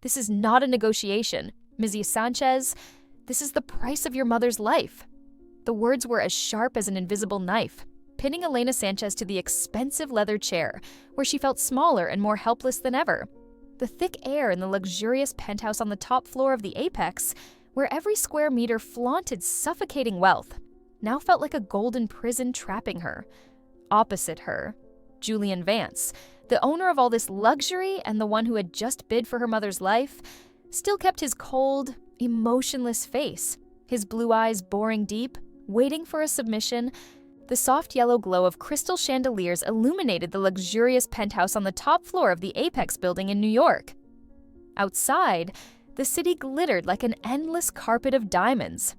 This is not a negotiation. Mrs. Sanchez, this is the price of your mother's life." The words were as sharp as an invisible knife, pinning Elena Sanchez to the expensive leather chair, where she felt smaller and more helpless than ever. The thick air in the luxurious penthouse on the top floor of the Apex, where every square meter flaunted suffocating wealth, now felt like a golden prison trapping her. Opposite her, Julian Vance, the owner of all this luxury and the one who had just bid for her mother's life, still kept his cold, emotionless face, his blue eyes boring deep, waiting for a submission. The soft yellow glow of crystal chandeliers illuminated the luxurious penthouse on the top floor of the Apex building in New York. Outside, the city glittered like an endless carpet of diamonds.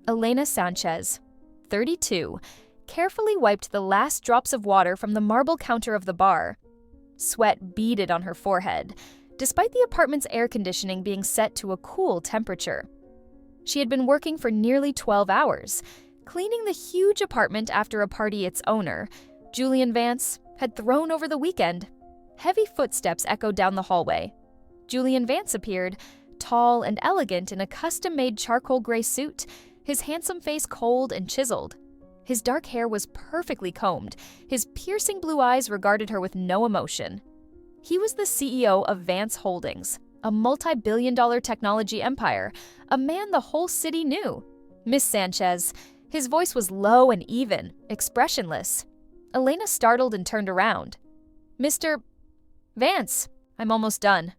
Elena Sanchez, 32, carefully wiped the last drops of water from the marble counter of the bar. Sweat beaded on her forehead, despite the apartment's air conditioning being set to a cool temperature. She had been working for nearly 12 hours, cleaning the huge apartment after a party its owner, Julian Vance, had thrown over the weekend. Heavy footsteps echoed down the hallway. Julian Vance appeared, tall and elegant in a custom-made charcoal gray suit, his handsome face cold and chiseled. His dark hair was perfectly combed. His piercing blue eyes regarded her with no emotion. He was the CEO of Vance Holdings, a multi-billion-dollar technology empire, a man the whole city knew. Miss Sanchez. His voice was low and even, expressionless. Elena startled and turned around. "Mr. Vance, I'm almost done."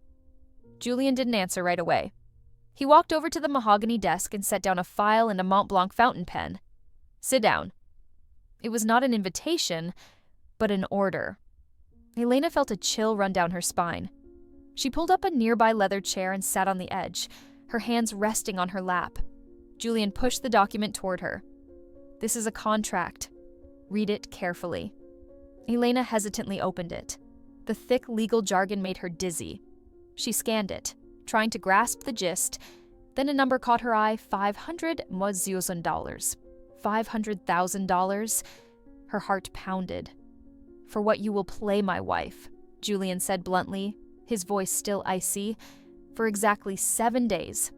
Julian didn't answer right away. He walked over to the mahogany desk and set down a file and a Mont Blanc fountain pen. "Sit down." It was not an invitation, but an order. Elena felt a chill run down her spine. She pulled up a nearby leather chair and sat on the edge, her hands resting on her lap. Julian pushed the document toward her. "This is a contract. Read it carefully." Elena hesitantly opened it. The thick legal jargon made her dizzy. She scanned it, trying to grasp the gist. Then a number caught her eye, $500,000. $500,000? Her heart pounded. "For what you will play my wife," Julian said bluntly, his voice still icy, "for exactly 7 days.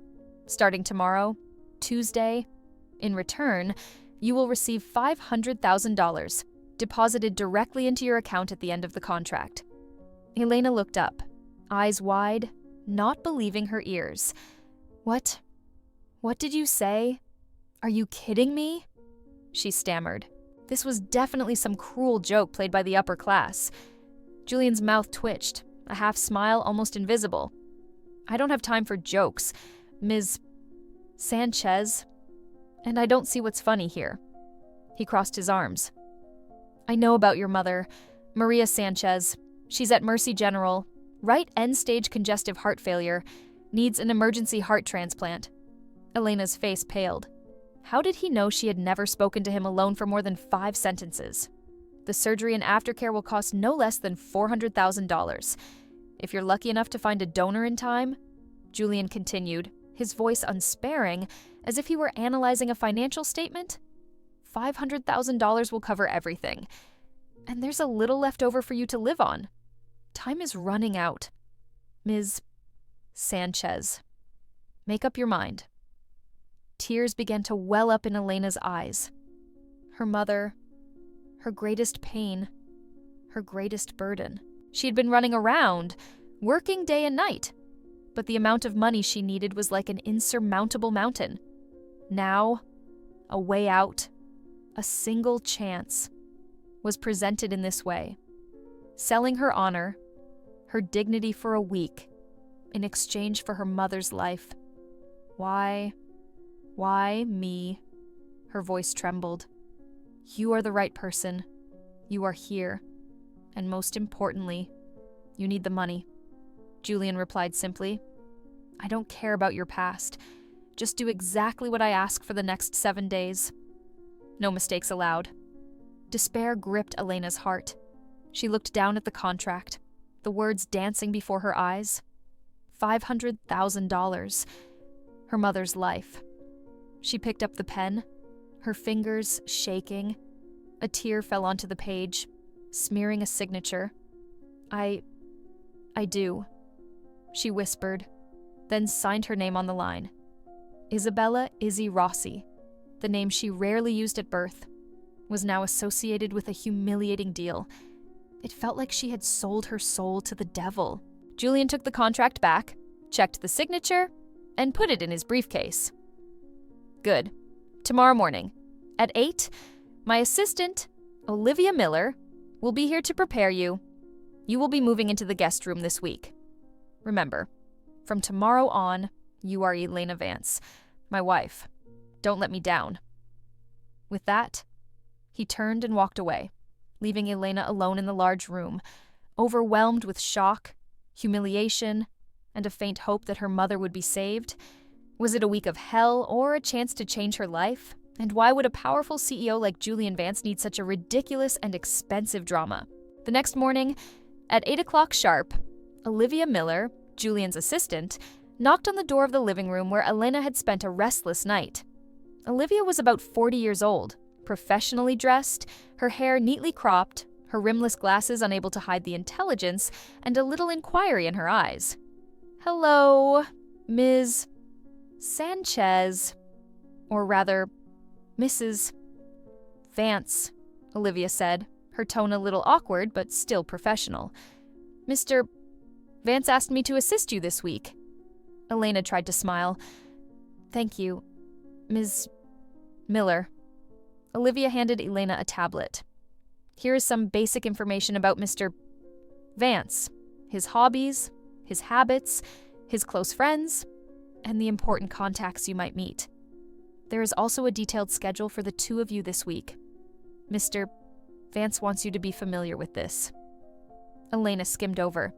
Starting tomorrow, Tuesday. In return, you will receive $500,000 deposited directly into your account at the end of the contract." Elena looked up, eyes wide, not believing her ears. What did you say? Are you kidding me?" She stammered. This was definitely some cruel joke played by the upper class. Julian's mouth twitched, a half smile almost invisible. "I don't have time for jokes, Ms. Sanchez. And I don't see what's funny here." He crossed his arms. "I know about your mother, Maria Sanchez. She's at Mercy General, right end-stage congestive heart failure, needs an emergency heart transplant." Elena's face paled. How did he know she had never spoken to him alone for more than 5 sentences? "The surgery and aftercare will cost no less than $400,000. If you're lucky enough to find a donor in time," Julian continued, his voice unsparing, as if he were analyzing a financial statement, "$500,000 will cover everything. And there's a little left over for you to live on. Time is running out. Ms. Sanchez, make up your mind." Tears began to well up in Elena's eyes. Her mother, her greatest pain, her greatest burden. She had been running around, working day and night, but the amount of money she needed was like an insurmountable mountain. Now, a way out, a single chance, was presented in this way. Selling her honor, her dignity for a week, in exchange for her mother's life. Why me? Her voice trembled. "You are the right person. You are here. And most importantly, you need the money." Julian replied simply, "I don't care about your past. Just do exactly what I ask for the next 7 days. No mistakes allowed." Despair gripped Elena's heart. She looked down at the contract, the words dancing before her eyes. $500,000. Her mother's life. She picked up the pen, her fingers shaking. A tear fell onto the page, smearing a signature. I do," she whispered, then signed her name on the line. Isabella Izzy Rossi, the name she rarely used at birth, was now associated with a humiliating deal. It felt like she had sold her soul to the devil. Julian took the contract back, checked the signature, and put it in his briefcase. Good. Tomorrow morning, at 8, my assistant, Olivia Miller, will be here to prepare you. You will be moving into the guest room this week. Remember, from tomorrow on, you are Elena Vance, my wife. Don't let me down. With that, he turned and walked away, leaving Elena alone in the large room, overwhelmed with shock, humiliation, and a faint hope that her mother would be saved. Was it a week of hell or a chance to change her life? And why would a powerful CEO like Julian Vance need such a ridiculous and expensive drama? The next morning, at 8 o'clock sharp, Olivia Miller, Julian's assistant, knocked on the door of the living room where Elena had spent a restless night. Olivia was about 40 years old, professionally dressed, her hair neatly cropped, her rimless glasses unable to hide the intelligence, and a little inquiry in her eyes. "Hello, Ms. Sanchez, or rather, Mrs. Vance," Olivia said, her tone a little awkward but still professional. "Mr. Vance asked me to assist you this week." Elena tried to smile. "Thank you, Ms. Miller." Olivia handed Elena a tablet. "Here is some basic information about Mr. Vance, his hobbies, his habits, his close friends, and the important contacts you might meet. There is also a detailed schedule for the two of you this week. Mr. Vance wants you to be familiar with this." Elena skimmed over.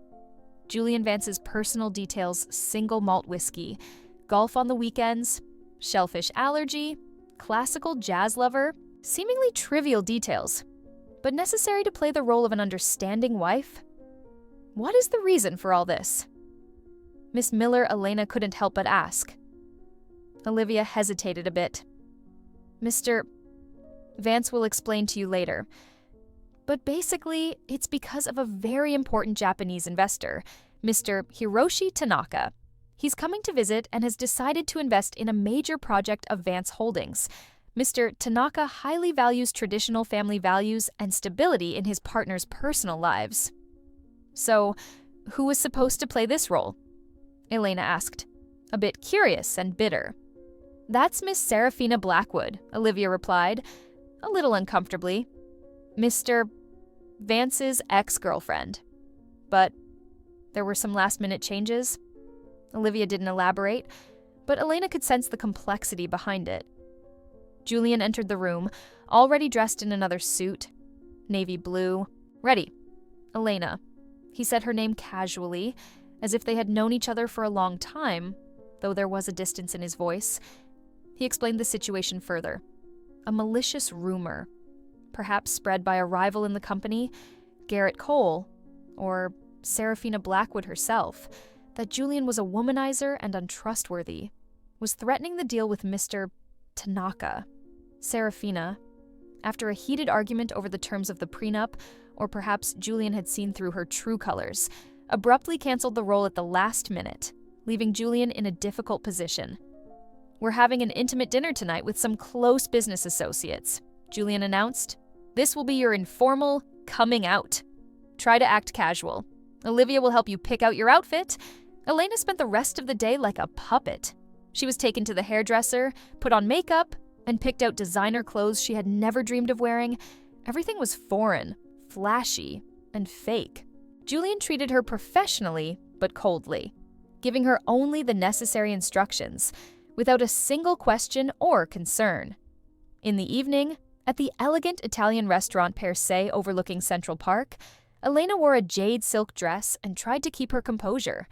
Julian Vance's personal details: single malt whiskey, golf on the weekends, shellfish allergy, classical jazz lover, seemingly trivial details, but necessary to play the role of an understanding wife. What is the reason for all this? Miss Miller, Elena couldn't help but ask. Olivia hesitated a bit. "Mr. Vance will explain to you later. But basically, it's because of a very important Japanese investor, Mr. Hiroshi Tanaka. He's coming to visit and has decided to invest in a major project of Vance Holdings. Mr. Tanaka highly values traditional family values and stability in his partners' personal lives." "So, who was supposed to play this role?" Elena asked, a bit curious and bitter. "That's Miss Serafina Blackwood," Olivia replied, a little uncomfortably. "Mr. Vance's ex-girlfriend. But there were some last-minute changes." Olivia didn't elaborate, but Elena could sense the complexity behind it. Julian entered the room, already dressed in another suit, navy blue. "Ready. Elena." He said her name casually, as if they had known each other for a long time, though there was a distance in his voice. He explained the situation further. A malicious rumor, perhaps spread by a rival in the company, Garrett Cole, or Serafina Blackwood herself, that Julian was a womanizer and untrustworthy, was threatening the deal with Mr. Tanaka. Serafina, after a heated argument over the terms of the prenup, or perhaps Julian had seen through her true colors, abruptly canceled the role at the last minute, leaving Julian in a difficult position. "We're having an intimate dinner tonight with some close business associates," Julian announced. "This will be your informal coming out. Try to act casual. Olivia will help you pick out your outfit." Elena spent the rest of the day like a puppet. She was taken to the hairdresser, put on makeup, and picked out designer clothes she had never dreamed of wearing. Everything was foreign, flashy, and fake. Julian treated her professionally, but coldly, giving her only the necessary instructions, without a single question or concern. In the evening, at the elegant Italian restaurant Per Se overlooking Central Park, Elena wore a jade silk dress and tried to keep her composure.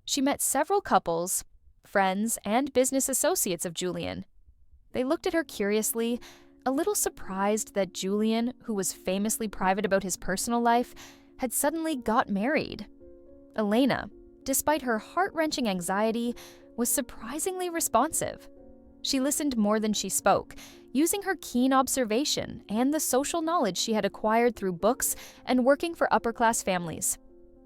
She met several couples, friends, and business associates of Julian. They looked at her curiously, a little surprised that Julian, who was famously private about his personal life, had suddenly got married. Elena, despite her heart-wrenching anxiety, was surprisingly responsive. She listened more than she spoke, using her keen observation and the social knowledge she had acquired through books and working for upper-class families.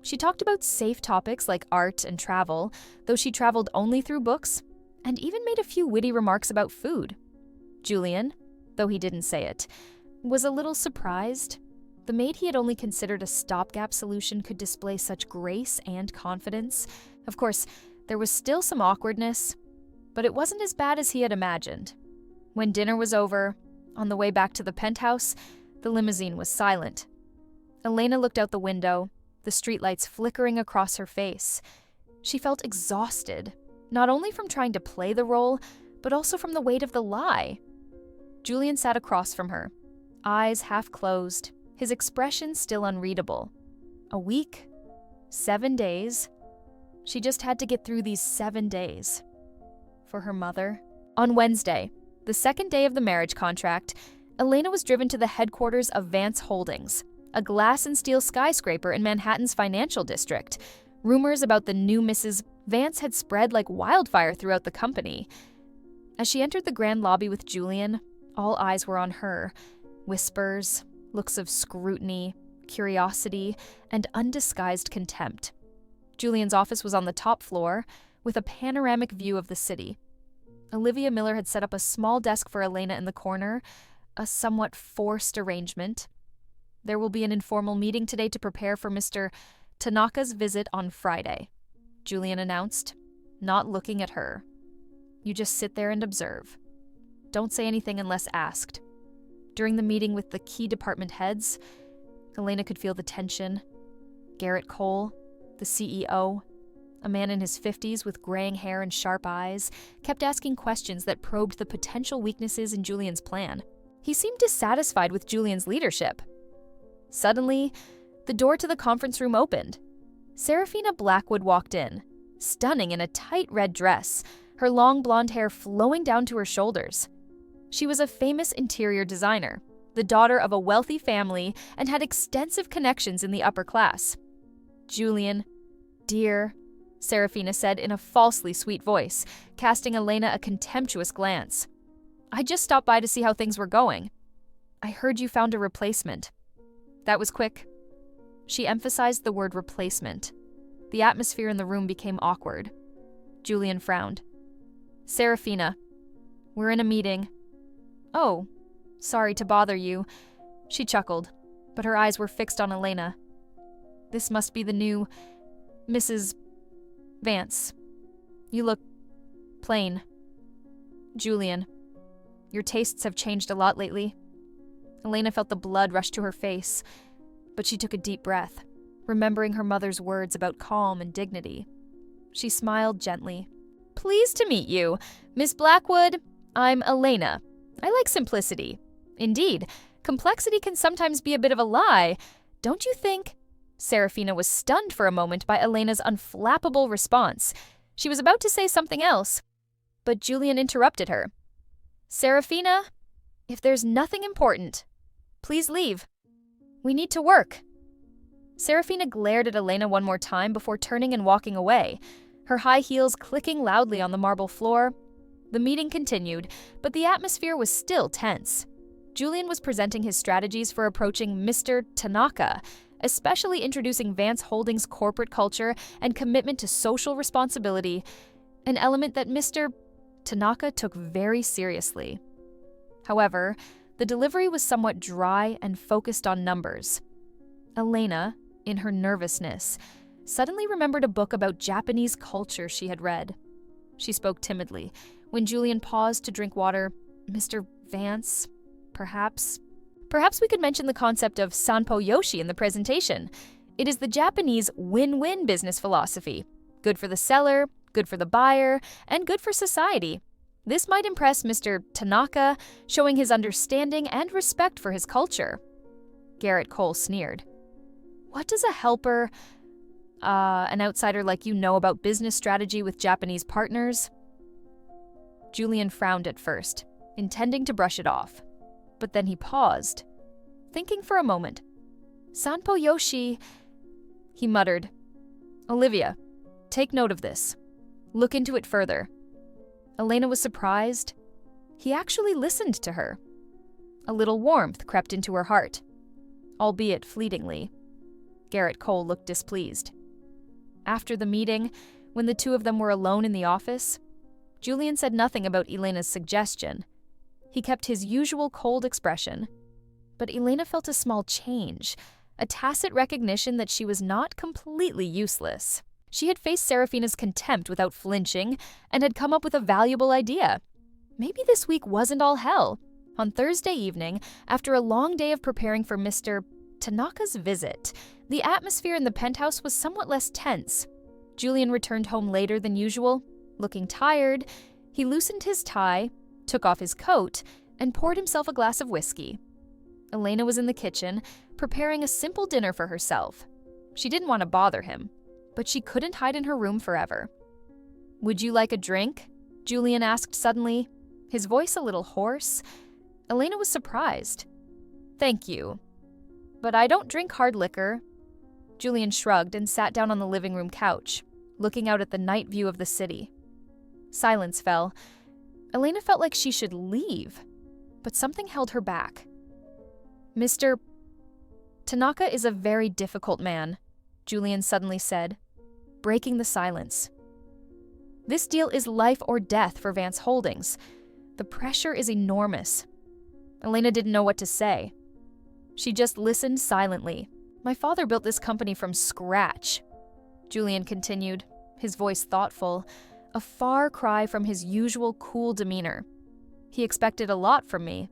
She talked about safe topics like art and travel, though she traveled only through books, and even made a few witty remarks about food. Julian, though he didn't say it, was a little surprised. The maid he had only considered a stopgap solution could display such grace and confidence. Of course, there was still some awkwardness, but it wasn't as bad as he had imagined. When dinner was over, on the way back to the penthouse, the limousine was silent. Elena looked out the window, the streetlights flickering across her face. She felt exhausted, not only from trying to play the role, but also from the weight of the lie. Julian sat across from her, eyes half closed, his expression still unreadable. A week? 7 days? She just had to get through these 7 days. For her mother. On Wednesday, the second day of the marriage contract, Elena was driven to the headquarters of Vance Holdings, a glass and steel skyscraper in Manhattan's financial district. Rumors about the new Mrs. Vance had spread like wildfire throughout the company. As she entered the grand lobby with Julian, all eyes were on her. Whispers, looks of scrutiny, curiosity, and undisguised contempt. Julian's office was on the top floor, with a panoramic view of the city. Olivia Miller had set up a small desk for Elena in the corner, a somewhat forced arrangement. There will be an informal meeting today to prepare for Mr. Tanaka's visit on Friday, Julian announced, not looking at her. You just sit there and observe. Don't say anything unless asked. During the meeting with the key department heads, Elena could feel the tension. Garrett Cole, the CEO, a man in his 50s with graying hair and sharp eyes, kept asking questions that probed the potential weaknesses in Julian's plan. He seemed dissatisfied with Julian's leadership. Suddenly, the door to the conference room opened. Serafina Blackwood walked in, stunning in a tight red dress, her long blonde hair flowing down to her shoulders. She was a famous interior designer, the daughter of a wealthy family, and had extensive connections in the upper class. Julian, dear, Serafina said in a falsely sweet voice, casting Elena a contemptuous glance. I just stopped by to see how things were going. I heard you found a replacement. That was quick. She emphasized the word replacement. The atmosphere in the room became awkward. Julian frowned. Serafina, we're in a meeting. Oh, sorry to bother you. She chuckled, but her eyes were fixed on Elena. This must be the new Mrs. Vance. You look plain. Julian, your tastes have changed a lot lately. Elena felt the blood rush to her face, but she took a deep breath, remembering her mother's words about calm and dignity. She smiled gently. Pleased to meet you. Miss Blackwood, I'm Elena. I like simplicity. Indeed, complexity can sometimes be a bit of a lie, don't you think? Serafina was stunned for a moment by Elena's unflappable response. She was about to say something else, but Julian interrupted her. Serafina, if there's nothing important, please leave. We need to work. Serafina glared at Elena one more time before turning and walking away, her high heels clicking loudly on the marble floor. The meeting continued, but the atmosphere was still tense. Julian was presenting his strategies for approaching Mr. Tanaka, especially introducing Vance Holdings' corporate culture and commitment to social responsibility, an element that Mr. Tanaka took very seriously. However, the delivery was somewhat dry and focused on numbers. Elena, in her nervousness, suddenly remembered a book about Japanese culture she had read. She spoke timidly. When Julian paused to drink water, Mr. Vance, perhaps we could mention the concept of Sanpo Yoshi in the presentation. It is the Japanese win-win business philosophy. Good for the seller, good for the buyer, and good for society. This might impress Mr. Tanaka, showing his understanding and respect for his culture. Garrett Cole sneered. What does a helper, an outsider like you know about business strategy with Japanese partners? Julian frowned at first, intending to brush it off. But then he paused, thinking for a moment. Sanpo Yoshi, he muttered. Olivia, take note of this. Look into it further. Elena was surprised. He actually listened to her. A little warmth crept into her heart, albeit fleetingly. Garrett Cole looked displeased. After the meeting, when the two of them were alone in the office, Julian said nothing about Elena's suggestion. He kept his usual cold expression. But Elena felt a small change, a tacit recognition that she was not completely useless. She had faced Serafina's contempt without flinching and had come up with a valuable idea. Maybe this week wasn't all hell. On Thursday evening, after a long day of preparing for Mr. Tanaka's visit, the atmosphere in the penthouse was somewhat less tense. Julian returned home later than usual. Looking tired, he loosened his tie, took off his coat, and poured himself a glass of whiskey. Elena was in the kitchen, preparing a simple dinner for herself. She didn't want to bother him, but she couldn't hide in her room forever. "Would you like a drink?" Julian asked suddenly, his voice a little hoarse. Elena was surprised. "Thank you, but I don't drink hard liquor." Julian shrugged and sat down on the living room couch, looking out at the night view of the city. Silence fell. Elena felt like she should leave, but something held her back. "Mr. Tanaka is a very difficult man," Julian suddenly said, breaking the silence. "This deal is life or death for Vance Holdings. The pressure is enormous." Elena didn't know what to say. She just listened silently. "My father built this company from scratch," Julian continued, his voice thoughtful, a far cry from his usual cool demeanor. "He expected a lot from me.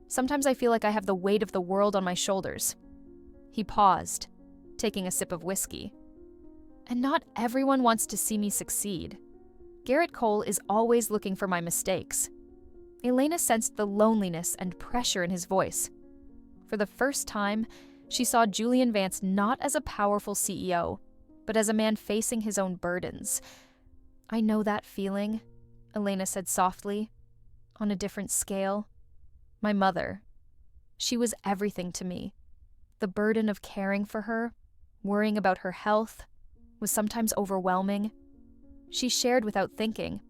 Sometimes I feel like I have the weight of the world on my shoulders." He paused, taking a sip of whiskey. "And not everyone wants to see me succeed. Garrett Cole is always looking for my mistakes." Elena sensed the loneliness and pressure in his voice. For the first time, she saw Julian Vance not as a powerful CEO, but as a man facing his own burdens. "I know that feeling," Elena said softly, "on a different scale. My mother. She was everything to me. The burden of caring for her, worrying about her health, was sometimes overwhelming. She shared without thinking.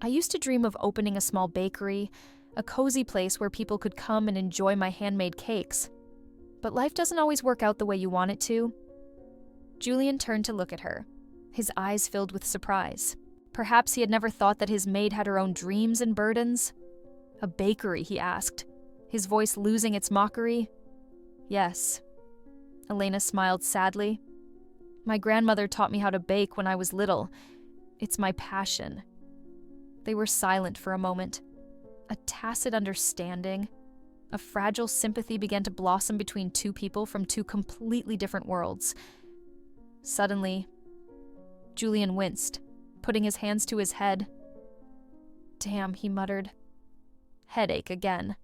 I used to dream of opening a small bakery, a cozy place where people could come and enjoy my handmade cakes. But life doesn't always work out the way you want it to." Julian turned to look at her, his eyes filled with surprise. Perhaps he had never thought that his maid had her own dreams and burdens. "A bakery?" he asked, his voice losing its mockery. "Yes." Elena smiled sadly. "My grandmother taught me how to bake when I was little. It's my passion." They were silent for a moment. A tacit understanding, a fragile sympathy began to blossom between two people from two completely different worlds. Suddenly, Julian winced, putting his hands to his head. "Damn," he muttered. Headache again.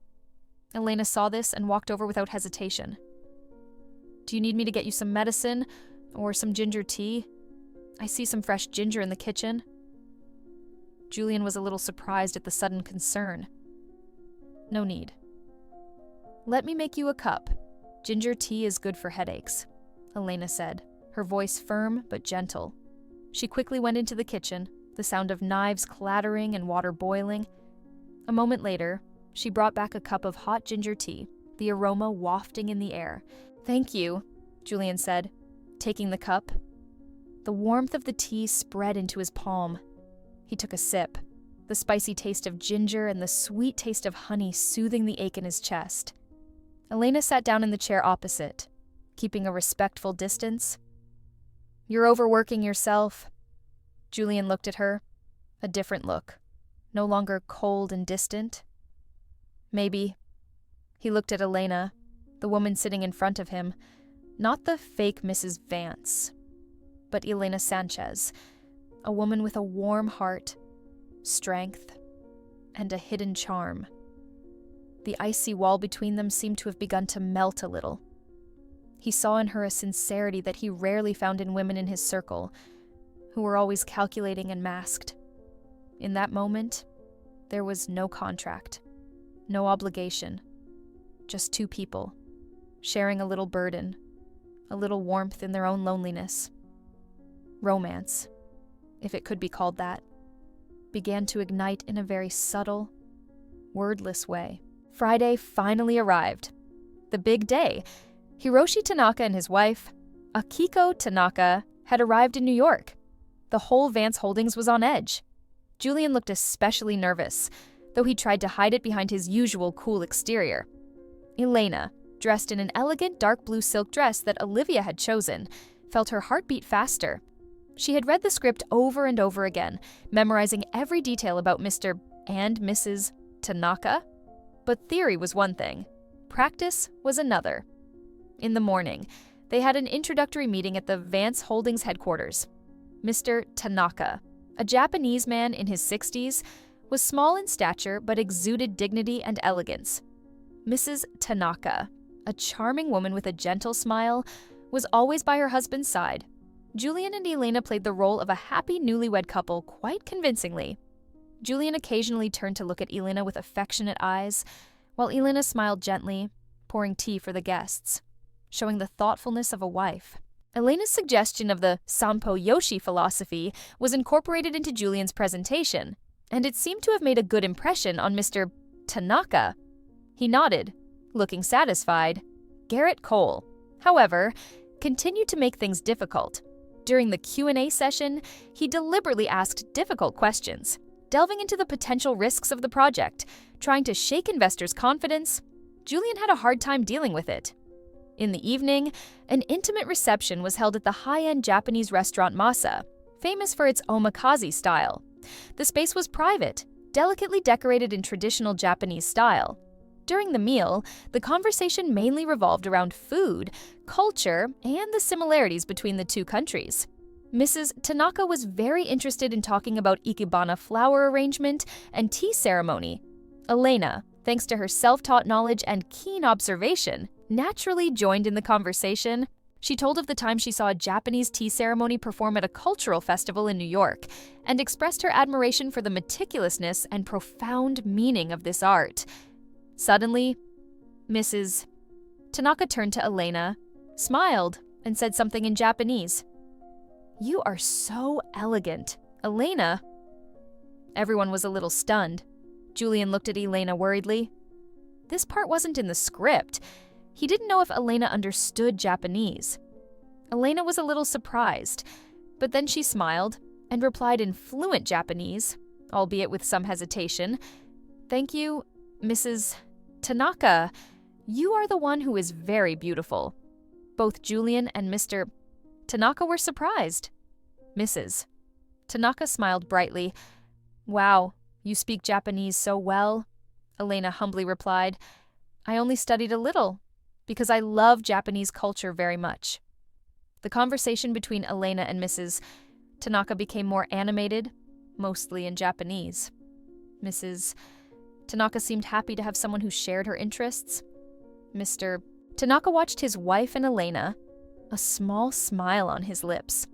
Elena saw this and walked over without hesitation. "Do you need me to get you some medicine or some ginger tea? I see some fresh ginger in the kitchen." Julian was a little surprised at the sudden concern. "No need." "Let me make you a cup. Ginger tea is good for headaches," Elena said, her voice firm but gentle. She quickly went into the kitchen, the sound of knives clattering and water boiling. A moment later, she brought back a cup of hot ginger tea, the aroma wafting in the air. "Thank you," Julian said, taking the cup. The warmth of the tea spread into his palm. He took a sip, the spicy taste of ginger and the sweet taste of honey soothing the ache in his chest. Elena sat down in the chair opposite, keeping a respectful distance. "You're overworking yourself." Julian looked at her, a different look, no longer cold and distant. "Maybe." He looked at Elena, the woman sitting in front of him, not the fake Mrs. Vance, but Elena Sanchez, a woman with a warm heart, strength, and a hidden charm. The icy wall between them seemed to have begun to melt a little. He saw in her a sincerity that he rarely found in women in his circle, who were always calculating and masked. In that moment, there was no contract, no obligation, just two people, sharing a little burden, a little warmth in their own loneliness. Romance, if it could be called that, began to ignite in a very subtle, wordless way. Friday finally arrived. The big day. Hiroshi Tanaka and his wife, Akiko Tanaka had arrived in New York. The whole Vance Holdings was on edge. Julian looked especially nervous, though he tried to hide it behind his usual cool exterior. Elena, dressed in an elegant dark blue silk dress that Olivia had chosen, felt her heart beat faster. She had read the script over and over again, memorizing every detail about Mr. and Mrs. Tanaka. But theory was one thing. Practice was another. In the morning, they had an introductory meeting at the Vance Holdings headquarters. Mr. Tanaka, a Japanese man in his 60s, was small in stature but exuded dignity and elegance. Mrs. Tanaka, a charming woman with a gentle smile, was always by her husband's side. Julian and Elena played the role of a happy newlywed couple quite convincingly. Julian occasionally turned to look at Elena with affectionate eyes, while Elena smiled gently, pouring tea for the guests, showing the thoughtfulness of a wife. Elena's suggestion of the Sampo Yoshi philosophy was incorporated into Julian's presentation, and it seemed to have made a good impression on Mr. Tanaka. He nodded, looking satisfied. Garrett Cole, however, continued to make things difficult. During the Q&A session, he deliberately asked difficult questions, delving into the potential risks of the project, trying to shake investors' confidence. Julian had a hard time dealing with it. In the evening, an intimate reception was held at the high-end Japanese restaurant Masa, famous for its omakase style. The space was private, delicately decorated in traditional Japanese style. During the meal, the conversation mainly revolved around food, culture, and the similarities between the two countries. Mrs. Tanaka was very interested in talking about ikebana flower arrangement and tea ceremony. Elena, thanks to her self-taught knowledge and keen observation, naturally joined in the conversation. She told of the time she saw a Japanese tea ceremony perform at a cultural festival in New York and expressed her admiration for the meticulousness and profound meaning of this art. Suddenly, Mrs. Tanaka turned to Elena, smiled, and said something in Japanese. "You are so elegant, Elena." Everyone was a little stunned. Julian looked at Elena worriedly. This part wasn't in the script. He didn't know if Elena understood Japanese. Elena was a little surprised, but then she smiled and replied in fluent Japanese, albeit with some hesitation. "Thank you, Mrs. Tanaka. You are the one who is very beautiful." Both Julian and Mr. Tanaka were surprised. Mrs. Tanaka smiled brightly. "Wow, you speak Japanese so well," Elena humbly replied. "I only studied a little, because I love Japanese culture very much." The conversation between Elena and Mrs. Tanaka became more animated, mostly in Japanese. Mrs. Tanaka seemed happy to have someone who shared her interests. Mr. Tanaka watched his wife and Elena, a small smile on his lips.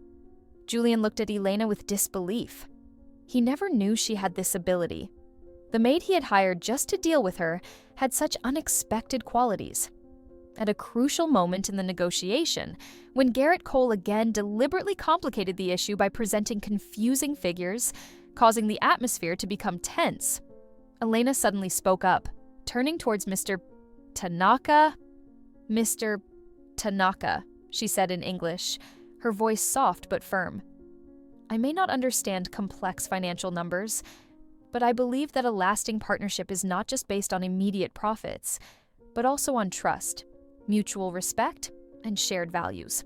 Julian looked at Elena with disbelief. He never knew she had this ability. The maid he had hired just to deal with her had such unexpected qualities. At a crucial moment in the negotiation, when Garrett Cole again deliberately complicated the issue by presenting confusing figures, causing the atmosphere to become tense, Elena suddenly spoke up, turning towards Mr. Tanaka. "Mr. Tanaka," she said in English, her voice soft but firm. "I may not understand complex financial numbers, but I believe that a lasting partnership is not just based on immediate profits, but also on trust, mutual respect, and shared values.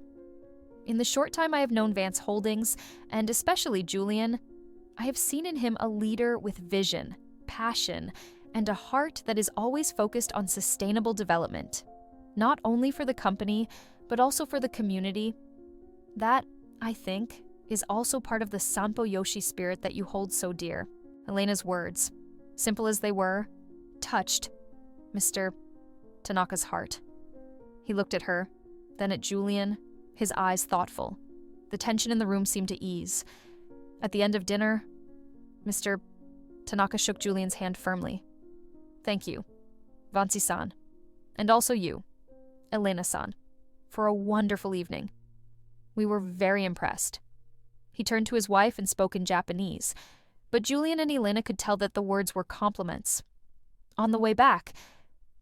In the short time I have known Vance Holdings, and especially Julian, I have seen in him a leader with vision, passion, and a heart that is always focused on sustainable development, not only for the company, but also for the community. That, I think, is also part of the Sampo Yoshi spirit that you hold so dear." Elena's words, simple as they were, touched Mr. Tanaka's heart. He looked at her, then at Julian, his eyes thoughtful. The tension in the room seemed to ease. At the end of dinner, Mr. Tanaka shook Julian's hand firmly. "Thank you, Vansi-san, and also you, Elena-san, for a wonderful evening. We were very impressed." He turned to his wife and spoke in Japanese, but Julian and Elena could tell that the words were compliments. On the way back,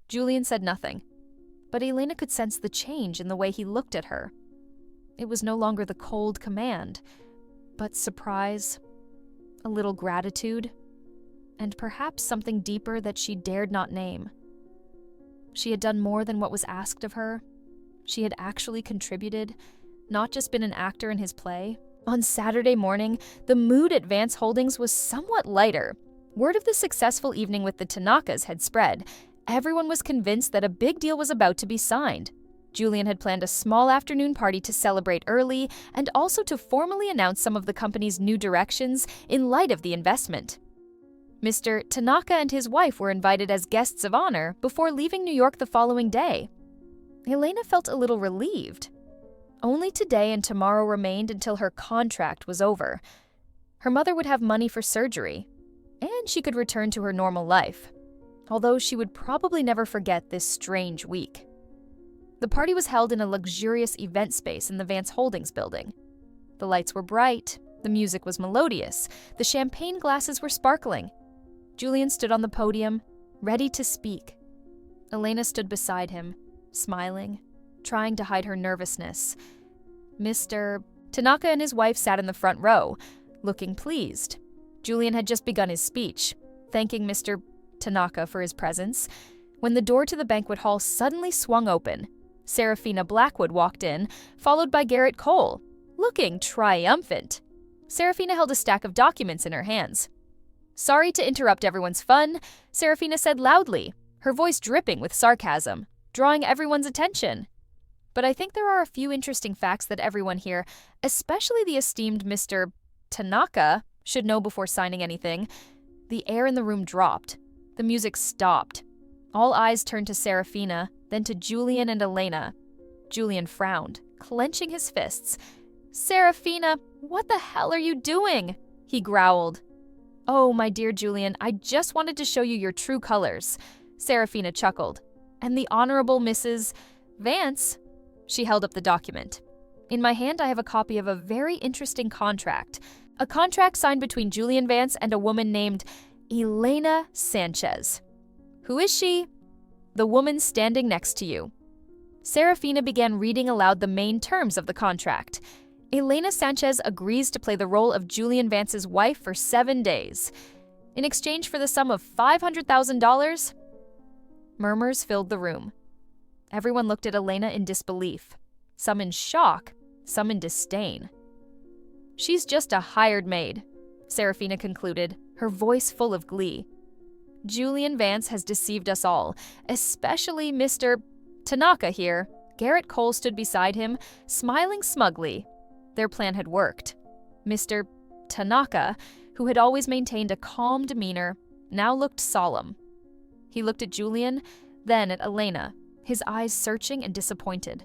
Julian said nothing, but Elena could sense the change in the way he looked at her. It was no longer the cold command, but surprise, a little gratitude, and perhaps something deeper that she dared not name. She had done more than what was asked of her. She had actually contributed, not just been an actor in his play. On Saturday morning, the mood at Vance Holdings was somewhat lighter. Word of the successful evening with the Tanakas had spread. Everyone was convinced that a big deal was about to be signed. Julian had planned a small afternoon party to celebrate early and also to formally announce some of the company's new directions in light of the investment. Mr. Tanaka and his wife were invited as guests of honor before leaving New York the following day. Elena felt a little relieved. Only today and tomorrow remained until her contract was over. Her mother would have money for surgery, and she could return to her normal life, although she would probably never forget this strange week. The party was held in a luxurious event space in the Vance Holdings building. The lights were bright, the music was melodious, the champagne glasses were sparkling. Julian stood on the podium, ready to speak. Elena stood beside him, smiling, trying to hide her nervousness. Mr. Tanaka and his wife sat in the front row, looking pleased. Julian had just begun his speech, thanking Mr. Tanaka for his presence, when the door to the banquet hall suddenly swung open. Serafina Blackwood walked in, followed by Garrett Cole, looking triumphant. Serafina held a stack of documents in her hands. "Sorry to interrupt everyone's fun," Serafina said loudly, her voice dripping with sarcasm, drawing everyone's attention. "But I think there are a few interesting facts that everyone here, especially the esteemed Mr. Tanaka, should know before signing anything." The air in the room dropped. The music stopped. All eyes turned to Serafina, then to Julian and Elena. Julian frowned, clenching his fists. "Serafina, what the hell are you doing?" he growled. "Oh, my dear Julian, I just wanted to show you your true colors," Serafina chuckled. "And the Honorable Mrs. Vance?" She held up the document. "In my hand, I have a copy of a very interesting contract. A contract signed between Julian Vance and a woman named Elena Sanchez." "Who is she?" "The woman standing next to you." Serafina began reading aloud the main terms of the contract. Elena Sanchez agrees to play the role of Julian Vance's wife for 7 days. In exchange for the sum of $500,000? Murmurs filled the room. Everyone looked at Elena in disbelief, some in shock, some in disdain. "She's just a hired maid," Serafina concluded, her voice full of glee. "Julian Vance has deceived us all, especially Mr. Tanaka here." Garrett Cole stood beside him, smiling smugly. Their plan had worked. Mr. Tanaka, who had always maintained a calm demeanor, now looked solemn. He looked at Julian, then at Elena, his eyes searching and disappointed.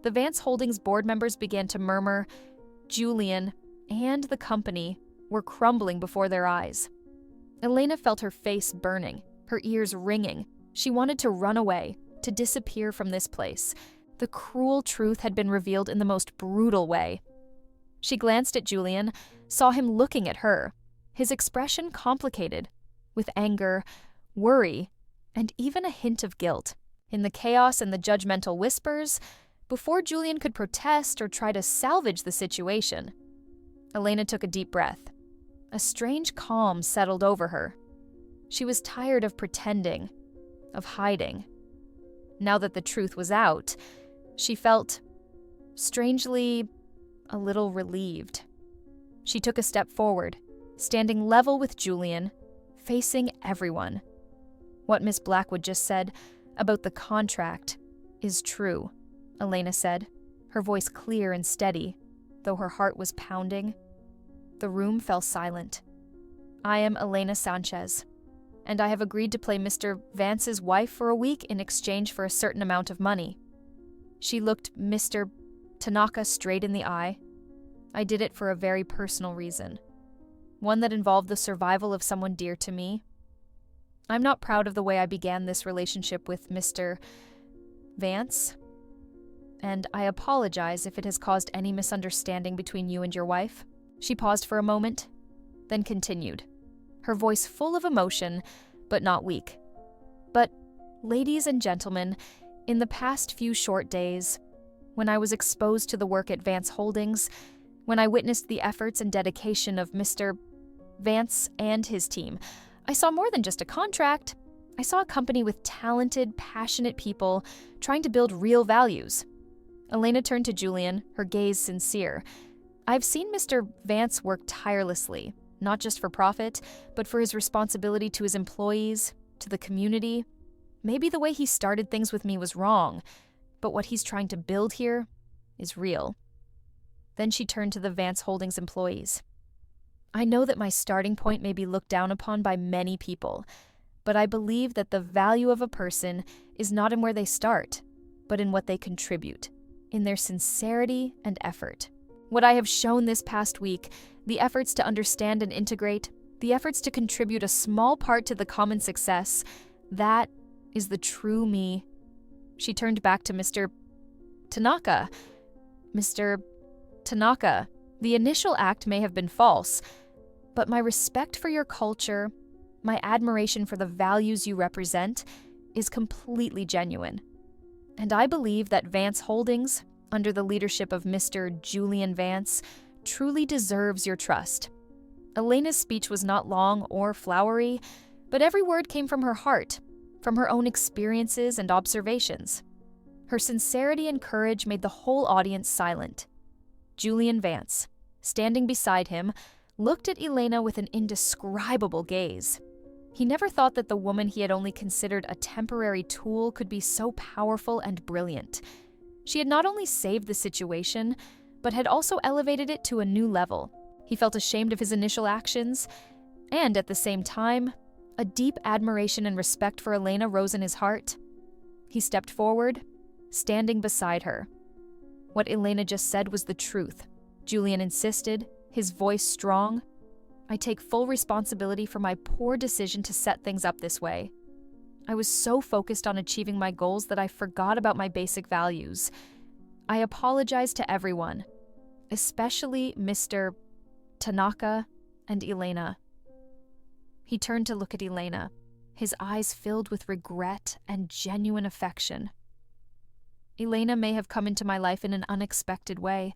The Vance Holdings board members began to murmur. Julian and the company were crumbling before their eyes. Elena felt her face burning, her ears ringing. She wanted to run away, to disappear from this place. The cruel truth had been revealed in the most brutal way. She glanced at Julian, saw him looking at her, his expression complicated, with anger, worry, and even a hint of guilt. In the chaos and the judgmental whispers, before Julian could protest or try to salvage the situation, Elena took a deep breath. A strange calm settled over her. She was tired of pretending, of hiding. Now that the truth was out, she felt, strangely, a little relieved. She took a step forward, standing level with Julian, facing everyone. "What Miss Blackwood just said about the contract is true," Elena said, her voice clear and steady, though her heart was pounding. The room fell silent. "I am Elena Sanchez, and I have agreed to play Mr. Vance's wife for a week in exchange for a certain amount of money." She looked Mr. Tanaka straight in the eye. "I did it for a very personal reason, one that involved the survival of someone dear to me. I'm not proud of the way I began this relationship with Mr. Vance, and I apologize if it has caused any misunderstanding between you and your wife." She paused for a moment, then continued, her voice full of emotion, but not weak. "But, ladies and gentlemen, in the past few short days, when I was exposed to the work at Vance Holdings, when I witnessed the efforts and dedication of Mr. Vance and his team, I saw more than just a contract. I saw a company with talented, passionate people trying to build real values. Elena turned to Julian, her gaze sincere. I've seen Mr. Vance work tirelessly, not just for profit, but for his responsibility to his employees, to the community. Maybe the way he started things with me was wrong, but what he's trying to build here is real. Then she turned to the Vance Holdings employees. I know that my starting point may be looked down upon by many people, but I believe that the value of a person is not in where they start, but in what they contribute, in their sincerity and effort. What I have shown this past week, the efforts to understand and integrate, the efforts to contribute a small part to the common success, that is the true me. She turned back to Mr. Tanaka. Mr. Tanaka, the initial act may have been false, but my respect for your culture, my admiration for the values you represent, is completely genuine. And I believe that Vance Holdings, under the leadership of Mr. Julian Vance, truly deserves your trust. Elena's speech was not long or flowery, but every word came from her heart, from her own experiences and observations. Her sincerity and courage made the whole audience silent. Julian Vance, standing beside him, looked at Elena with an indescribable gaze. He never thought that the woman he had only considered a temporary tool could be so powerful and brilliant. She had not only saved the situation, but had also elevated it to a new level. He felt ashamed of his initial actions, and at the same time, a deep admiration and respect for Elena rose in his heart. He stepped forward, standing beside her. What Elena just said was the truth. Julian insisted, his voice strong. I take full responsibility for my poor decision to set things up this way. I was so focused on achieving my goals that I forgot about my basic values. I apologize to everyone, especially Mr. Tanaka and Elena. He turned to look at Elena, his eyes filled with regret and genuine affection. Elena may have come into my life in an unexpected way,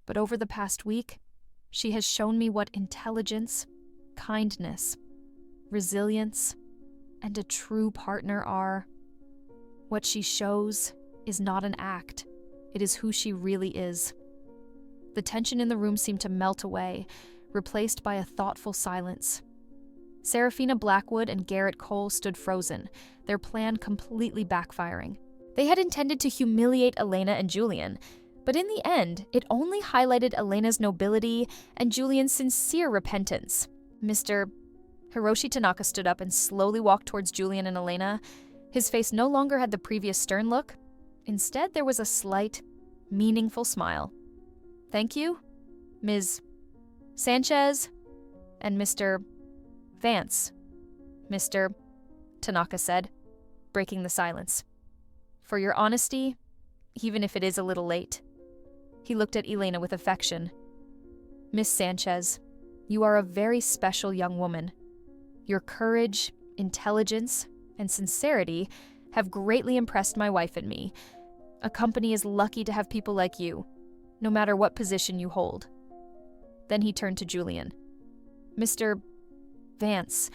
but over the past week, she has shown me what intelligence, kindness, resilience, and a true partner are. What she shows is not an act, it is who she really is. The tension in the room seemed to melt away, replaced by a thoughtful silence. Serafina Blackwood and Garrett Cole stood frozen, their plan completely backfiring. They had intended to humiliate Elena and Julian, but in the end, it only highlighted Elena's nobility and Julian's sincere repentance. Mr. Hiroshi Tanaka stood up and slowly walked towards Julian and Elena. His face no longer had the previous stern look. Instead, there was a slight, meaningful smile. Thank you, Ms. Sanchez and Mr. Vance, Mr. Tanaka said, breaking the silence. For your honesty, even if it is a little late. He looked at Elena with affection. Miss Sanchez, you are a very special young woman. Your courage, intelligence, and sincerity have greatly impressed my wife and me. A company is lucky to have people like you, no matter what position you hold. Then he turned to Julian. Mr. Vance,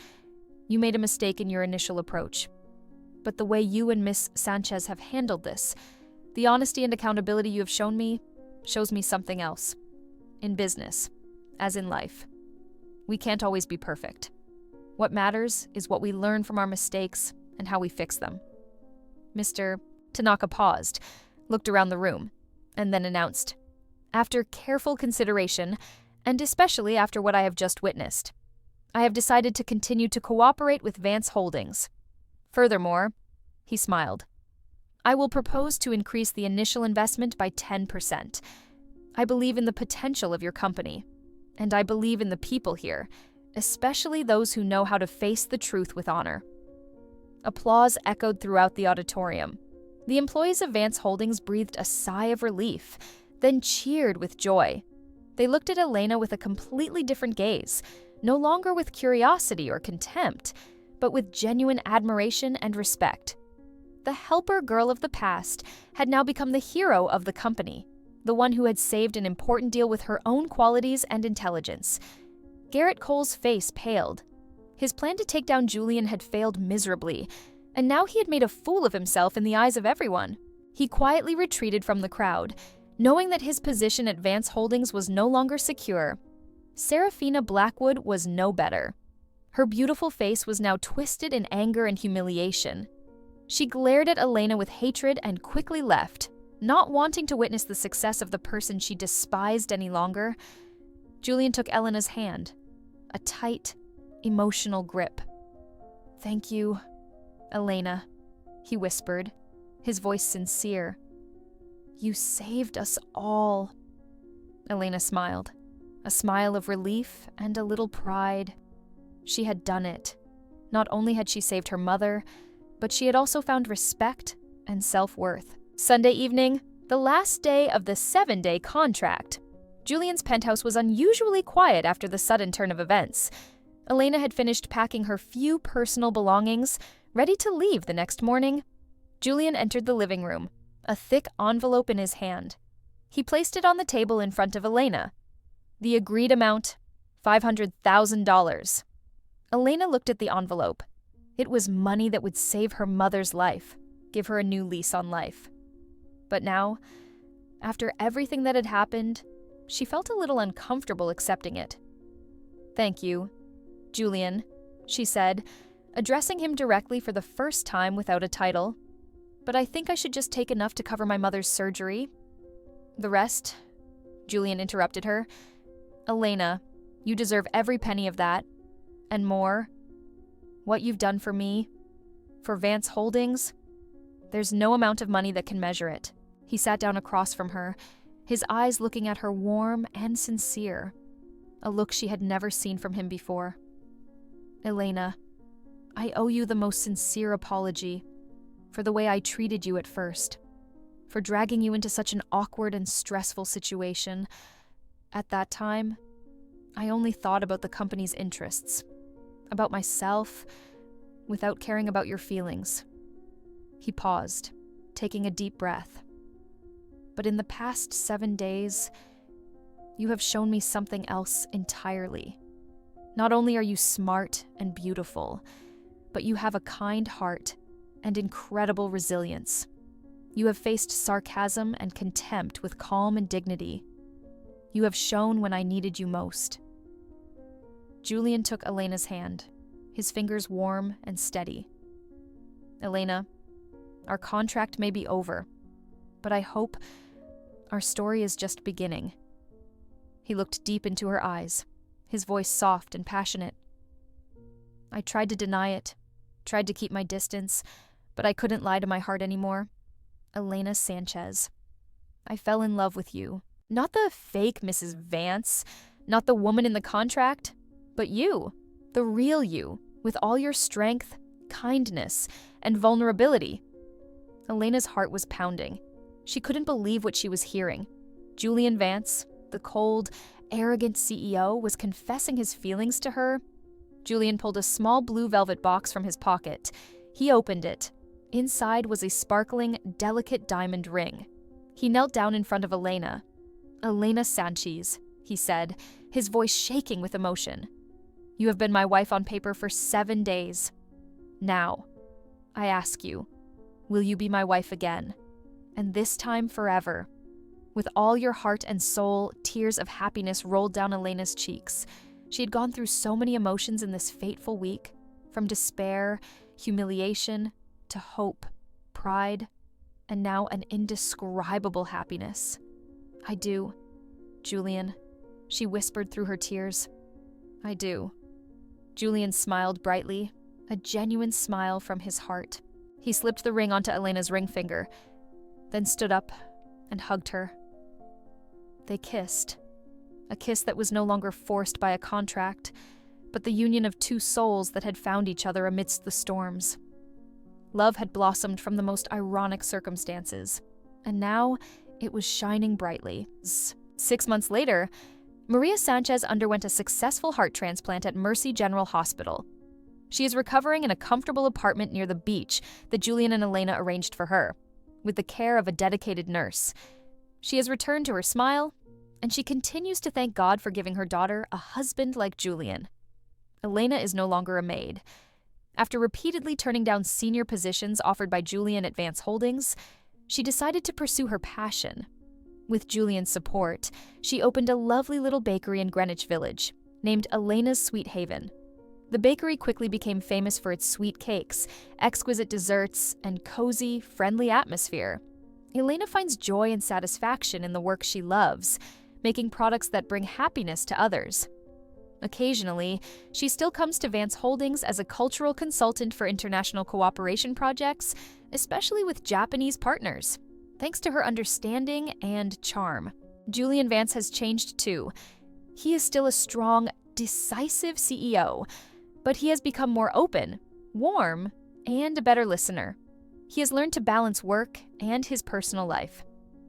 you made a mistake in your initial approach. But the way you and Miss Sanchez have handled this, the honesty and accountability you have shown me, shows me something else. In business, as in life, we can't always be perfect. What matters is what we learn from our mistakes and how we fix them. Mr. Tanaka paused, looked around the room, and then announced, after careful consideration, and especially after what I have just witnessed, I have decided to continue to cooperate with Vance Holdings. Furthermore, he smiled, I will propose to increase the initial investment by 10%. I believe in the potential of your company, and I believe in the people here, especially those who know how to face the truth with honor. Applause echoed throughout the auditorium. The employees of Vance Holdings breathed a sigh of relief, then cheered with joy. They looked at Elena with a completely different gaze, no longer with curiosity or contempt, but with genuine admiration and respect. The helper girl of the past had now become the hero of the company, the one who had saved an important deal with her own qualities and intelligence. Garrett Cole's face paled. His plan to take down Julian had failed miserably, and now he had made a fool of himself in the eyes of everyone. He quietly retreated from the crowd, knowing that his position at Vance Holdings was no longer secure. Seraphina Blackwood was no better. Her beautiful face was now twisted in anger and humiliation. She glared at Elena with hatred and quickly left, not wanting to witness the success of the person she despised any longer. Julian took Elena's hand, a tight, emotional grip. "Thank you, Elena," he whispered, his voice sincere. "You saved us all." Elena smiled, a smile of relief and a little pride. She had done it. Not only had she saved her mother, but she had also found respect and self-worth. Sunday evening, the last day of the 7-day contract. Julian's penthouse was unusually quiet after the sudden turn of events. Elena had finished packing her few personal belongings, ready to leave the next morning. Julian entered the living room, a thick envelope in his hand. He placed it on the table in front of Elena. The agreed amount, $500,000. Elena looked at the envelope. It was money that would save her mother's life, give her a new lease on life. But now, after everything that had happened, she felt a little uncomfortable accepting it. "Thank you, Julian," she said, addressing him directly for the first time without a title. "But I think I should just take enough to cover my mother's surgery. The rest," Julian interrupted her. "Elena, you deserve every penny of that, and more. What you've done for me, for Vance Holdings, there's no amount of money that can measure it." He sat down across from her, his eyes looking at her warm and sincere, a look she had never seen from him before. "Elena, I owe you the most sincere apology for the way I treated you at first, for dragging you into such an awkward and stressful situation. At that time, I only thought about the company's interests, about myself, without caring about your feelings." He paused, taking a deep breath. "But in the past 7 days, you have shown me something else entirely. Not only are you smart and beautiful, but you have a kind heart and incredible resilience. You have faced sarcasm and contempt with calm and dignity. You have shown when I needed you most." Julian took Elena's hand, his fingers warm and steady. "Elena, our contract may be over, but I hope our story is just beginning." He looked deep into her eyes, his voice soft and passionate. "I tried to deny it, tried to keep my distance, but I couldn't lie to my heart anymore. Elena Sanchez. I fell in love with you. Not the fake Mrs. Vance, not the woman in the contract, but you, the real you, with all your strength, kindness, and vulnerability." Elena's heart was pounding. She couldn't believe what she was hearing. Julian Vance, the cold, arrogant CEO, was confessing his feelings to her. Julian pulled a small blue velvet box from his pocket. He opened it. Inside was a sparkling, delicate diamond ring. He knelt down in front of Elena. "Elena Sanchez," he said, his voice shaking with emotion. "You have been my wife on paper for 7 days. Now, I ask you, will you be my wife again? And this time forever?" With all your heart and soul, tears of happiness rolled down Elena's cheeks. She had gone through so many emotions in this fateful week, from despair, humiliation, to hope, pride, and now an indescribable happiness. "I do, Julian," she whispered through her tears. "I do." Julian smiled brightly, a genuine smile from his heart. He slipped the ring onto Elena's ring finger, then stood up and hugged her. They kissed, a kiss that was no longer forced by a contract, but the union of two souls that had found each other amidst the storms. Love had blossomed from the most ironic circumstances, and now it was shining brightly. 6 months later, Maria Sanchez underwent a successful heart transplant at Mercy General Hospital. She is recovering in a comfortable apartment near the beach that Julian and Elena arranged for her, with the care of a dedicated nurse. She has returned to her smile, and she continues to thank God for giving her daughter a husband like Julian. Elena is no longer a maid. After repeatedly turning down senior positions offered by Julian at Vance Holdings, she decided to pursue her passion. With Julian's support, she opened a lovely little bakery in Greenwich Village, named Elena's Sweet Haven. The bakery quickly became famous for its sweet cakes, exquisite desserts, and cozy, friendly atmosphere. Elena finds joy and satisfaction in the work she loves, making products that bring happiness to others. Occasionally, she still comes to Vance Holdings as a cultural consultant for international cooperation projects, especially with Japanese partners. Thanks to her understanding and charm, Julian Vance has changed too. He is still a strong, decisive CEO, but he has become more open, warm, and a better listener. He has learned to balance work and his personal life.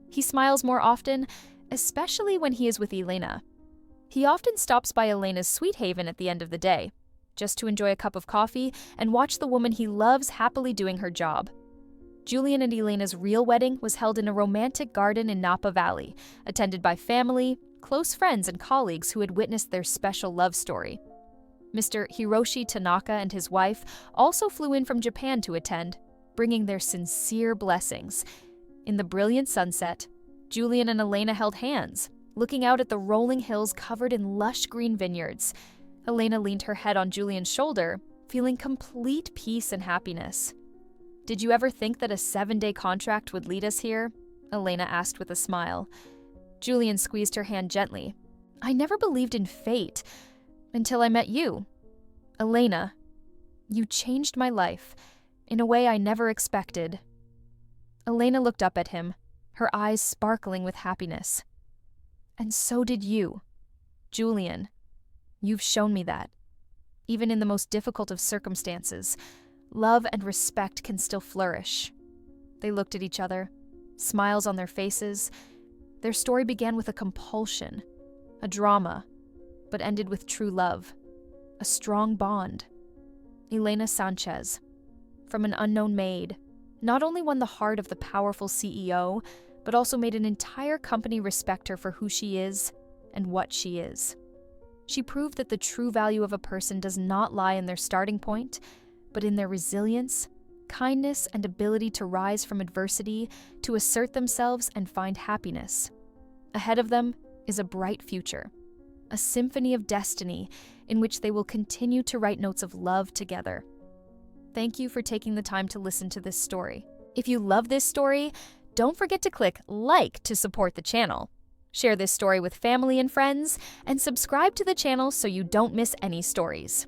He smiles more often, especially when he is with Elena. He often stops by Elena's Sweet Haven at the end of the day, just to enjoy a cup of coffee and watch the woman he loves happily doing her job. Julian and Elena's real wedding was held in a romantic garden in Napa Valley, attended by family, close friends, and colleagues who had witnessed their special love story. Mr. Hiroshi Tanaka and his wife also flew in from Japan to attend, bringing their sincere blessings. In the brilliant sunset, Julian and Elena held hands, looking out at the rolling hills covered in lush green vineyards. Elena leaned her head on Julian's shoulder, feeling complete peace and happiness. "Did you ever think that a 7-day contract would lead us here?" Elena asked with a smile. Julian squeezed her hand gently. "I never believed in fate until I met you. Elena, you changed my life in a way I never expected." Elena looked up at him, her eyes sparkling with happiness. "And so did you, Julian. You've shown me that. Even in the most difficult of circumstances, love and respect can still flourish." They looked at each other, smiles on their faces. Their story began with a compulsion, a drama, but ended with true love, a strong bond. Elena Sanchez, from an unknown maid, not only won the heart of the powerful CEO, but also made an entire company respect her for who she is and what she is. She proved that the true value of a person does not lie in their starting point, but in their resilience, kindness, and ability to rise from adversity, to assert themselves and find happiness. Ahead of them is a bright future, a symphony of destiny in which they will continue to write notes of love together. Thank you for taking the time to listen to this story. If you love this story, don't forget to click like to support the channel. Share this story with family and friends, and subscribe to the channel so you don't miss any stories.